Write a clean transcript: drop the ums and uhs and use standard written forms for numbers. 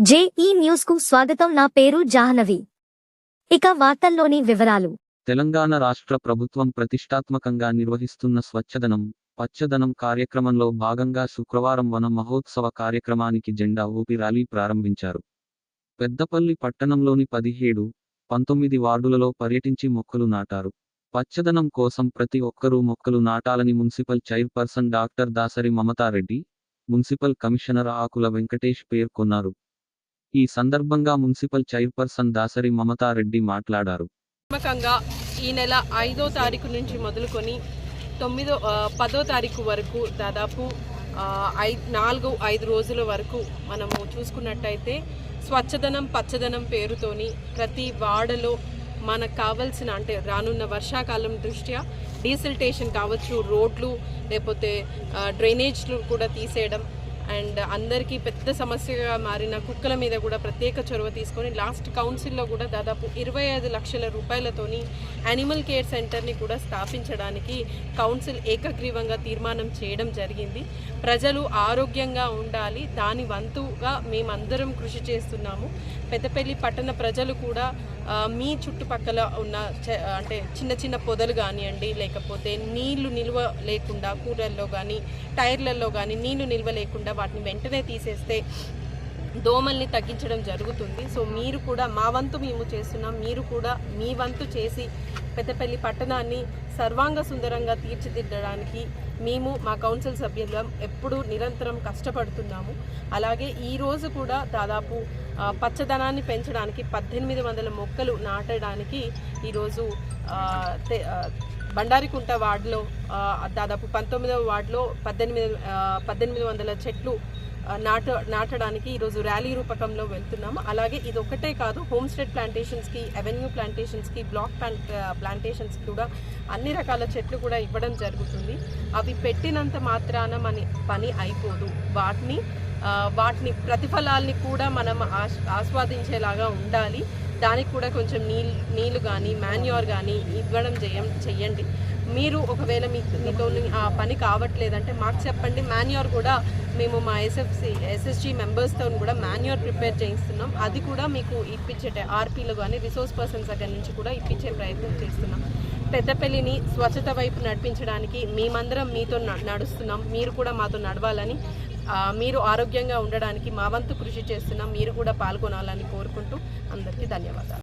JEE news కు స్వాగతం. నా పేరు జాహ్నవి. ఇక వార్తల్లోని వివరాలు. తెలంగాణ రాష్ట్ర ప్రభుత్వం ప్రతిష్టాత్మకంగా నిర్వహిస్తున్న స్వచ్ఛదనం, పచ్చదనం కార్యక్రమంలో భాగంగా శుక్రవారం వన మహోత్సవ కార్యక్రమానికి జెండా ఊపి ర్యాలీ ప్రారంభించారు. పెద్దపల్లి పట్టణంలోని 17, 19 వార్డులలో పర్యటించి మొక్కలు నాటారు. పచ్చదనం కోసం ప్రతి ఒక్కరూ మొక్కలు నాటాలని municipal chairperson doctor Dasari Mamatha Reddy, municipal commissioner Akula Venkatesh పేర్కొన్నారు. ఈ సందర్భంగా మున్సిపల్ చైర్పర్సన్ దాసరి మమతారెడ్డి మాట్లాడారు. ఈ నెల 5వ తారీఖు నుంచి మొదలుకొని 10వ తారీఖు వరకు దాదాపు 4-5 రోజుల వరకు మనము చూసుకున్నట్టయితే స్వచ్ఛదనం పచ్చదనం పేరుతోని ప్రతి వార్డులో మనకు కావాల్సిన అంటే రానున్న వర్షాకాలం దృష్ట్యా డీసిల్టేషన్ కావచ్చు, రోడ్లు లేకపోతే డ్రైనేజ్లు కూడా తీసేయడం అండ్ అందరికీ పెద్ద సమస్యగా మారిన కుక్కల మీద కూడా ప్రత్యేక చొరవ తీసుకొని లాస్ట్ కౌన్సిల్లో కూడా దాదాపు 25 లక్షల రూపాయలతోని యానిమల్ కేర్ సెంటర్ని కూడా స్థాపించడానికి కౌన్సిల్ ఏకగ్రీవంగా తీర్మానం చేయడం జరిగింది. ప్రజలు ఆరోగ్యంగా ఉండాలి, దాని వంతుగా మేమందరం కృషి చేస్తున్నాము. పెద్దపల్లి పట్టణ ప్రజలు కూడా మీ చుట్టుపక్కల ఉన్న అంటే చిన్న చిన్న పొదలు కానివ్వండి, లేకపోతే నీళ్లు నిల్వ లేకుండా కూరల్లో కానీ టైర్లలో కానీ నీళ్లు నిల్వ లేకుండా వాటిని వెంటనే తీసేస్తే దోమల్ని తగ్గించడం జరుగుతుంది. సో మీరు కూడా మా వంతు మేము చేస్తున్నాం, మీరు కూడా మీ వంతు చేసి పెద్దపల్లి పట్టణాన్ని సర్వాంగ సుందరంగా తీర్చిదిద్దడానికి మేము మా కౌన్సిల్ సభ్యులం ఎప్పుడూ నిరంతరం కష్టపడుతున్నాము. అలాగే ఈరోజు కూడా దాదాపు పచ్చదనాన్ని పెంచడానికి 1800 మొక్కలు నాటడానికి ఈరోజు బండారికుంట వార్డులో దాదాపు 19వ వార్డులో 1800 చెట్లు నాటడానికి ఈరోజు ర్యాలీ రూపకంలో వెళ్తున్నాము. అలాగే ఇది ఒకటే కాదు, హోమ్ స్టేట్ ప్లాంటేషన్స్కి, అవెన్యూ ప్లాంటేషన్స్కి, బ్లాక్ ప్లాంటేషన్స్కి కూడా అన్ని రకాల చెట్లు కూడా ఇవ్వడం జరుగుతుంది. అవి పెట్టినంత మాత్రాన మన పని అయిపోదు. వాటిని ప్రతిఫలాల్ని కూడా మనం ఆస్వాదించేలాగా ఉండాలి. దానికి కూడా కొంచెం నీళ్ళు కానీ మాన్యూర్ కానీ ఇవ్వడం చెయ్యండి. మీరు ఒకవేళ మీతో ఆ పని కావట్లేదంటే మాకు చెప్పండి. మాన్యూర్ కూడా మేము మా ఎస్ఎస్జీ మెంబర్స్తో కూడా మాన్యూర్ ప్రిపేర్ చేయిస్తున్నాం. అది కూడా మీకు ఇప్పించే ఆర్పీలు కానీ రిసోర్స్ పర్సన్స్ దగ్గర నుంచి కూడా ఇప్పించే ప్రయత్నం చేస్తున్నాం. పెద్దపల్లిని స్వచ్ఛత వైపు నడిపించడానికి మేమందరం మీతో నడుస్తున్నాం. మీరు కూడా మాతో నడవాలని, మీరు ఆరోగ్యంగా ఉండడానికి మా వంతు కృషి చేస్తున్నాం. మీరు కూడా పాల్గొనాలని కోరుకుంటూ అందరికీ ధన్యవాదాలు.